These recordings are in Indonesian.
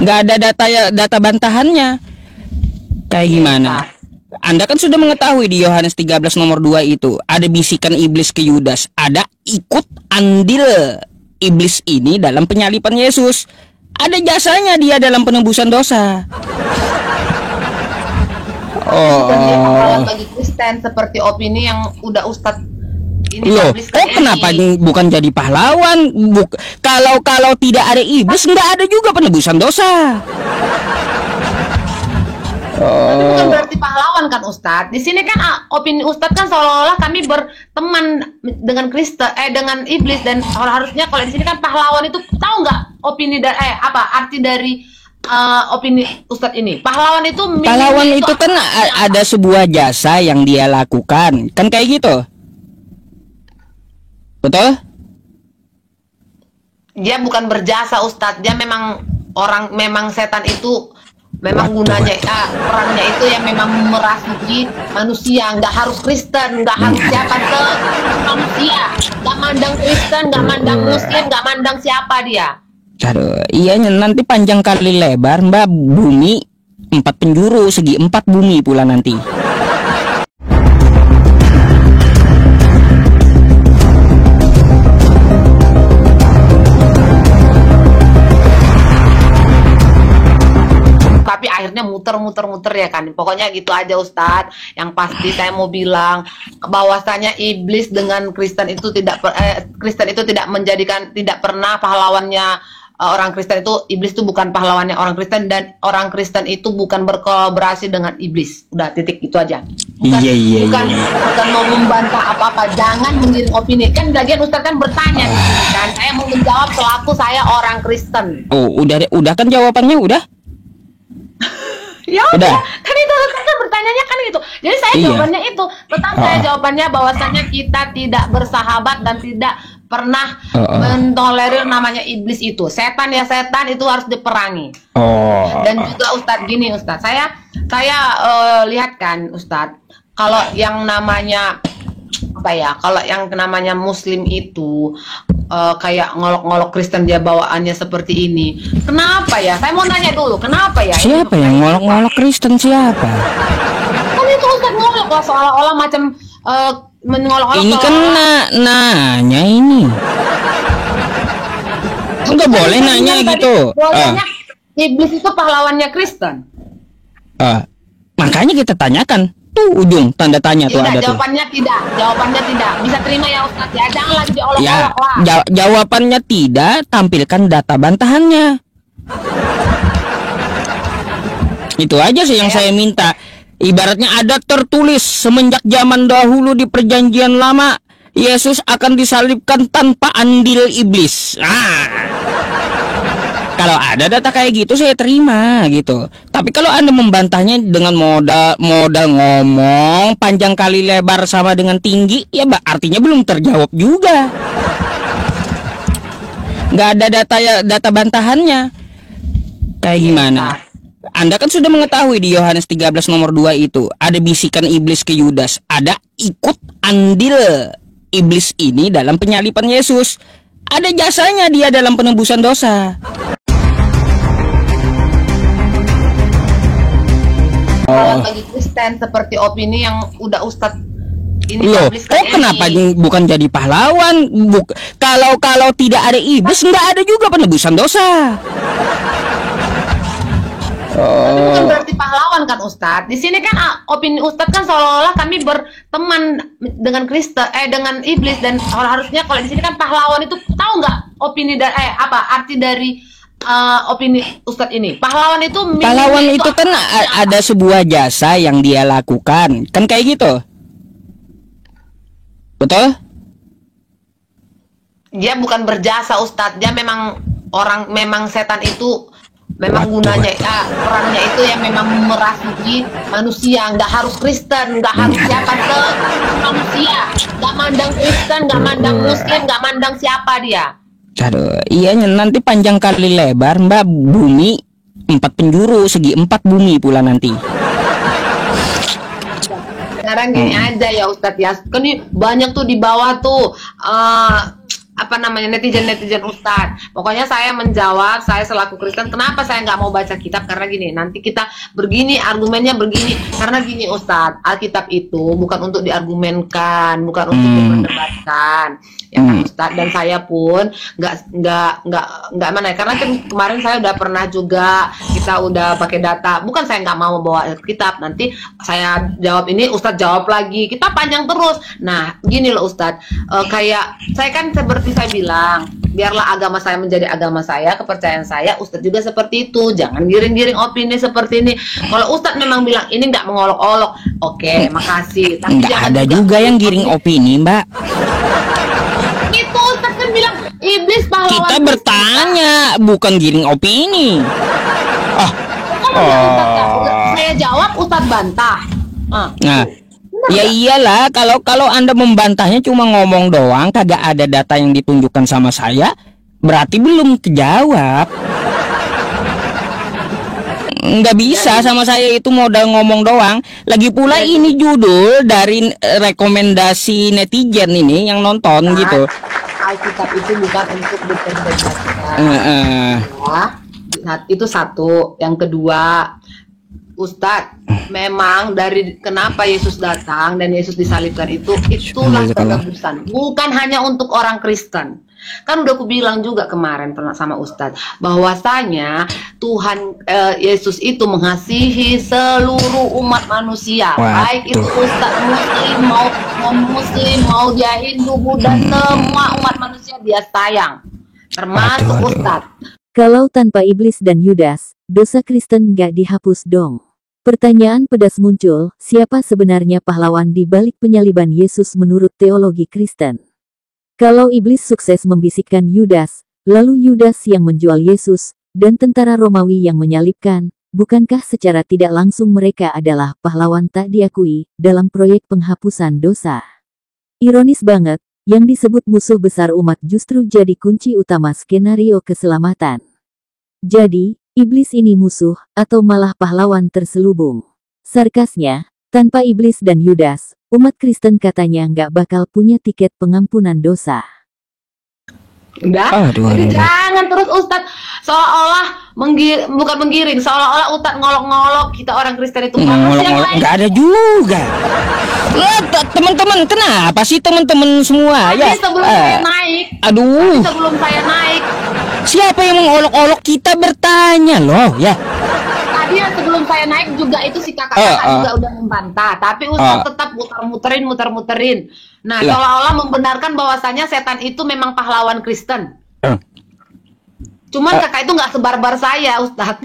Nggak ada data bantahannya. Kayak gimana? Anda kan sudah mengetahui di Yohanes 13 nomor 2 itu ada bisikan iblis ke Yudas, ada ikut andil iblis ini dalam penyalipan Yesus. Ada jasanya dia dalam penebusan dosa. Pahlawan bagi Kristen seperti opini yang udah Ustadz ini. Loh, kok kenapa bukan jadi pahlawan? Kalau tidak ada iblis, nggak ada juga penebusan dosa. Tapi bukan berarti pahlawan kan Ustadz. Di sini kan opini Ustadz kan seolah-olah kami berteman dengan Kristen, dengan iblis, dan harusnya kalau di sini kan pahlawan itu tahu nggak opini dari apa arti dari opini Ustadz ini? Pahlawan itu kan ada sebuah jasa yang dia lakukan, kan kayak gitu, betul? Dia bukan berjasa Ustadz, dia memang setan itu. Memang gunanya perannya itu yang memang merasuki manusia, nggak harus Kristen, nggak harus siapa manusia, nggak mandang Kristen, nggak mandang Muslim, nggak mandang siapa dia. Aduh, iya nanti panjang kali lebar Mbak, bumi 4 penjuru, segi 4 bumi pula nanti. Tapi akhirnya muter ya kan. Pokoknya gitu aja Ustadz. Yang pasti saya mau bilang bahwasanya iblis dengan Kristen itu tidak pernah pahlawannya orang Kristen itu. Iblis itu bukan pahlawannya orang Kristen, dan orang Kristen itu bukan berkolaborasi dengan iblis. Udah, titik itu aja. Bukan mau membantah apa-apa. Jangan mengirim opini. Kan lagian Ustadz kan bertanya di sini kan. Saya mau menjawab selaku saya orang Kristen. Oh, udah kan jawabannya udah. Ya udah, kan itu kan bertanyanya kan gitu. Jadi saya jawabannya itu, tetap saya jawabannya bahwasanya kita tidak bersahabat dan tidak pernah mentolerir namanya iblis itu. Setan ya setan, itu harus diperangi. Dan juga Ustadz gini Ustadz, saya lihat kan Ustadz, kalau yang namanya kalau yang namanya Muslim itu kayak ngolok-ngolok Kristen, dia bawaannya seperti ini. Kenapa ya? Saya mau nanya dulu, kenapa ya? Siapa yang ngolok-ngolok Kristen, siapa? Kan itu Ustadz ngolok lah, seolah-olah macam mengolok-olok. Ini kan nanya ini. Enggak boleh nanya gitu. Iblis itu pahlawannya Kristen. Makanya kita tanyakan. Tuh ujung tanda tanya tuh ada tuh. Jawabannya tidak. Bisa terima ya Ustadz ya. Jangan lagi diolok-olok lah. Jawabannya tidak, tampilkan data bantahannya. Itu aja sih yang saya minta. Ibaratnya ada tertulis semenjak zaman dahulu di perjanjian lama, Yesus akan disalibkan tanpa andil iblis. Kalau ada data kayak gitu saya terima gitu. Tapi kalau Anda membantahnya dengan modal ngomong panjang kali lebar sama dengan tinggi, ya artinya belum terjawab juga. Nggak ada data bantahannya. Kayak gimana? Anda kan sudah mengetahui di Yohanes 13 nomor 2 itu ada bisikan iblis ke Yudas, ada ikut andil iblis ini dalam penyalipan Yesus. Ada jasanya dia dalam penebusan dosa. Bagi Kristen seperti opini yang udah Ustadz ini. Loh, kok kenapa bukan jadi pahlawan? Kalau tidak ada iblis, nggak ada juga penebusan dosa. Tapi bukan berarti pahlawan kan Ustadz. Di sini kan opini Ustadz kan seolah-olah kami berteman dengan Kristen, dengan iblis, dan harusnya kalau di sini kan pahlawan itu tahu nggak opini dari apa arti dari opini Ustadz ini? Pahlawan itu kan ada sebuah jasa yang dia lakukan, kan kayak gitu, betul? Dia bukan berjasa Ustadz, dia memang setan itu. Memang gunanya perannya itu yang memang merasuki manusia, nggak harus Kristen, nggak harus siapa manusia, nggak mandang Kristen, nggak mandang Muslim, nggak mandang siapa dia. Aduh, iya nanti panjang kali lebar Mbak, bumi 4 penjuru, segi 4 bumi pula nanti. Sekarang gini aja ya Ustadz ya, kan ini banyak tuh di bawah tuh apa namanya netizen Ustadz. Pokoknya saya menjawab, saya selaku Kristen, kenapa saya nggak mau baca kitab, karena gini, nanti kita begini argumennya begini, karena gini Ustadz, Alkitab itu bukan untuk diargumenkan, bukan untuk diperdebatkan, ya kan Ustadz. Dan saya pun nggak mana ya, karena kan kemarin saya udah pernah juga, kita udah pakai data, bukan saya nggak mau bawa kitab, nanti saya jawab ini, Ustadz jawab lagi, kita panjang terus. Nah gini loh Ustadz, kayak saya kan seperti saya bilang, biarlah agama saya menjadi agama saya, kepercayaan saya, Ustadz juga seperti itu. Jangan giring-giring opini seperti ini. Kalau Ustadz memang bilang ini nggak mengolok-olok, oke, makasih. Tapi nggak ada juga yang giring opini, Mbak. Itu Ustadz kan bilang iblis pahlawan. Kita bertanya, bukan giring opini. Saya jawab, Ustadz bantah. Nah. Ya iyalah, kalau Anda membantahnya cuma ngomong doang, kagak ada data yang ditunjukkan sama saya, berarti belum kejawab. Nggak bisa sama saya itu modal ngomong doang. Lagi pula ini judul dari rekomendasi netizen ini yang nonton gitu. Alkitab itu bukan untuk diperdebatkan. Nah, itu satu. Yang kedua, Ustadz, memang dari kenapa Yesus datang dan Yesus disalibkan itulah penebusan. Bukan hanya untuk orang Kristen. Kan udah aku bilang juga kemarin sama Ustadz, bahwasanya Tuhan Yesus itu mengasihi seluruh umat manusia. Baik itu Ustadz muslim mau dia Hindu, Buddha, semua umat manusia dia sayang. Termasuk Ustadz. Kalau tanpa iblis dan Yudas, dosa Kristen nggak dihapus dong. Pertanyaan pedas muncul, siapa sebenarnya pahlawan di balik penyaliban Yesus menurut teologi Kristen? Kalau iblis sukses membisikkan Yudas, lalu Yudas yang menjual Yesus, dan tentara Romawi yang menyalibkan, bukankah secara tidak langsung mereka adalah pahlawan tak diakui dalam proyek penghapusan dosa? Ironis banget, yang disebut musuh besar umat justru jadi kunci utama skenario keselamatan. Jadi, iblis ini musuh, atau malah pahlawan terselubung. Sarkasnya, tanpa iblis dan Yudas, umat Kristen katanya nggak bakal punya tiket pengampunan dosa. Udah, jadi jangan terus Ustadz seolah-olah bukan menggiring, seolah-olah Ustadz ngolok-ngolok kita orang Kristen itu. Ngolok-ngolok nggak ada juga. Teman-teman, kenapa sih teman-teman semua ya? Sebelum saya naik, sebelum saya naik, siapa yang mengolok-olok, kita bertanya loh ya. Tadi sebelum saya naik juga itu si kakak-kakak juga udah membantah, tapi Ustadz tetap muter-muterin. Nah, seolah-olah membenarkan bahwasanya setan itu memang pahlawan Kristen. Cuman kakak itu nggak sebarbar saya, Ustadz.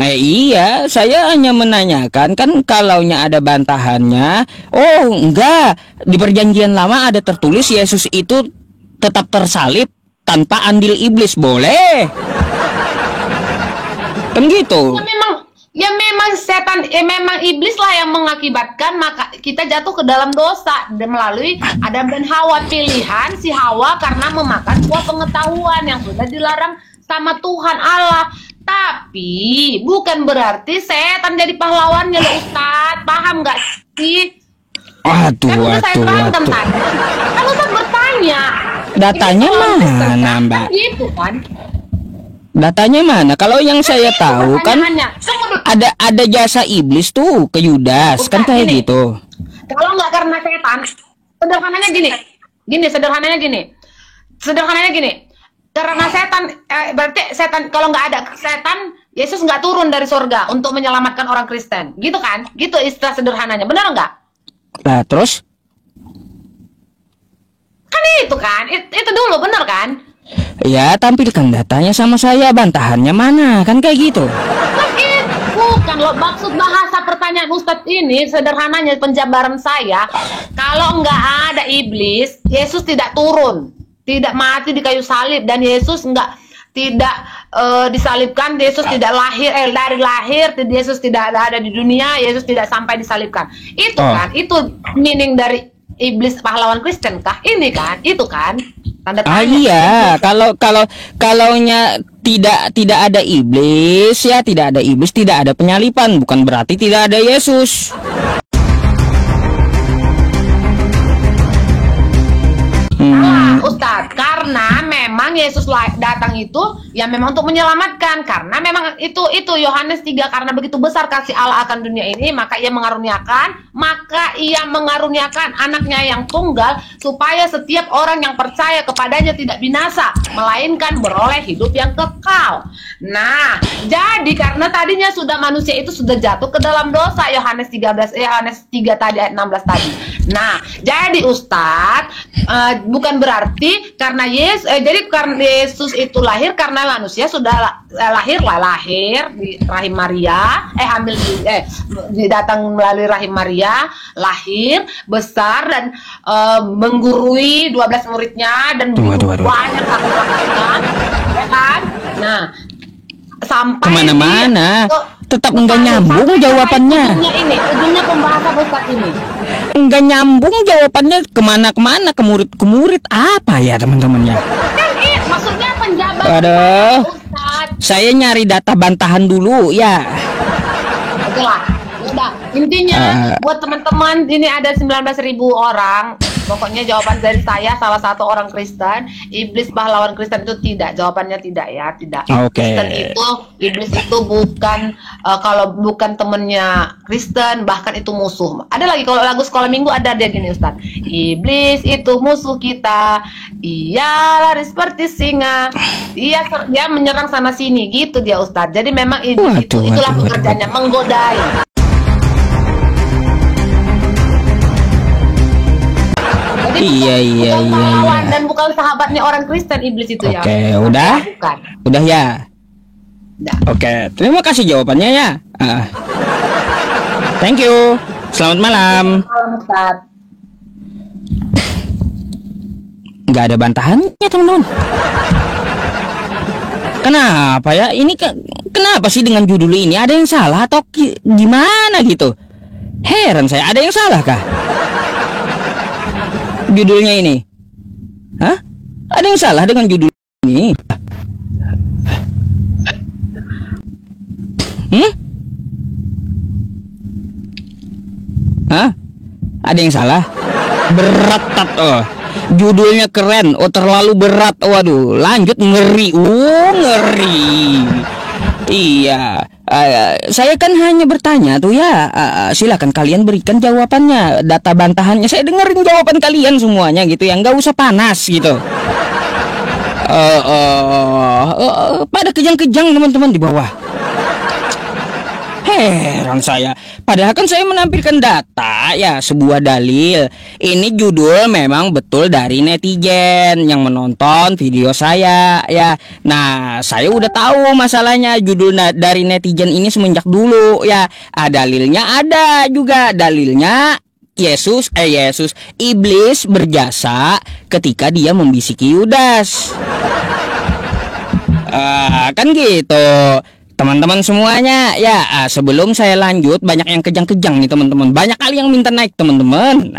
Iya, saya hanya menanyakan, kan kalaunya ada bantahannya. Oh, enggak. Di perjanjian lama ada tertulis Yesus itu tetap tersalib tanpa andil iblis, boleh. Kan gitu. Ya memang setan, memang iblis lah yang mengakibatkan maka kita jatuh ke dalam dosa melalui Adam dan Hawa. Pilihan si Hawa karena memakan buah pengetahuan yang sudah dilarang sama Tuhan Allah. Tapi bukan berarti setan jadi pahlawannya loh Ustadz. Paham nggak sih? Kan Ustadz bertanya. Datanya mana, Mbak? Gitu kan? Datanya mana? Kalau yang saya tahu kan ada jasa iblis tuh ke Yudas, kan kayak gitu. Kalau nggak karena setan, sederhananya gini. Karena setan, berarti setan, kalau nggak ada setan, Yesus nggak turun dari surga untuk menyelamatkan orang Kristen, gitu kan? Gitu istilah sederhananya, benar nggak? Nah terus? Kan itu kan, itu dulu benar kan? Ya, tampilkan datanya sama saya, bantahannya mana, kan kayak gitu. Bukan loh, maksud bahasa pertanyaan Ustadz ini sederhananya penjabaran saya, kalau nggak ada iblis, Yesus tidak turun, tidak mati di kayu salib, dan Yesus tidak disalibkan, Yesus tidak lahir, dari lahir, Yesus tidak ada di dunia, Yesus tidak sampai disalibkan. Itu kan, itu meaning dari iblis pahlawan Kristen kah? Ini kan, itu kan. Tanda tanya. Iya, kalaunya tidak ada iblis, ya tidak ada iblis, tidak ada penyalipan, bukan berarti tidak ada Yesus. Ustadz, karena memang Yesus datang itu ya memang untuk menyelamatkan, karena memang itu Yohanes 3, karena begitu besar kasih Allah akan dunia ini, maka ia mengaruniakan anaknya yang tunggal, supaya setiap orang yang percaya kepadanya tidak binasa, melainkan beroleh hidup yang kekal. Nah, jadi karena tadinya sudah manusia itu sudah jatuh ke dalam dosa, Yohanes 3 tadi ayat 16 tadi. Nah, jadi Ustadz, bukan berarti karena karena Yesus itu lahir karena manusia sudah lahir di rahim Maria, datang melalui rahim Maria, lahir, besar dan menggurui 12 muridnya dan banyak sahabatnya, ya kan? Nah, sampai kemana-mana tetap enggak nyambung jawabannya. Ujungnya pembahasan Ustadz ini enggak nyambung jawabannya, kemana-kemana, ke murid apa ya teman-temannya. Maksudnya penjabat. Aduh, saya nyari data bantahan dulu ya. Oke lah, udah. Intinya buat teman-teman, ini ada 19.000 orang. Pokoknya jawaban dari saya, salah satu orang Kristen, iblis pahlawan Kristen itu tidak. Jawabannya tidak ya, tidak. Kristen itu, iblis itu bukan kalau bukan temennya Kristen, bahkan itu musuh. Ada lagi kalau lagu sekolah minggu ada dia gini, Ustaz. Iblis itu musuh kita, ia lari seperti singa, dia menyerang sana sini, gitu dia, Ustaz. Jadi memang iblis itulah pekerjaannya, menggodai. Iya. Dan bukan sahabatnya orang Kristen, iblis itu ya. Oke, udah. Bukan. Udah ya. Udah. Oke, terima kasih jawabannya ya. Thank you. Selamat malam. Nggak ada bantahannya, teman-teman. Kenapa ya? Ini kenapa sih dengan judul ini? Ada yang salah atau gimana gitu? Heran saya, ada yang salah kah? Judulnya ini, hah? Ada yang salah dengan judul ini? Hah? Ada yang salah? Berat judulnya keren, terlalu berat, waduh, lanjut ngeri, ngeri. Iya, saya kan hanya bertanya tuh ya, silakan kalian berikan jawabannya, data bantahannya, saya dengerin jawaban kalian semuanya gitu ya, nggak usah panas gitu. Pada kejang-kejang teman-teman di bawah. Heran saya, padahal kan saya menampilkan data ya, sebuah dalil. Ini judul memang betul dari netizen yang menonton video saya ya. Nah, saya udah tahu masalahnya, judul dari netizen ini semenjak dulu ya. Dalilnya ada juga, dalilnya iblis berjasa ketika dia membisiki Yudas. Kan gitu. Teman-teman semuanya ya, sebelum saya lanjut, banyak yang kejang-kejang nih teman-teman, banyak kali yang minta naik teman-teman.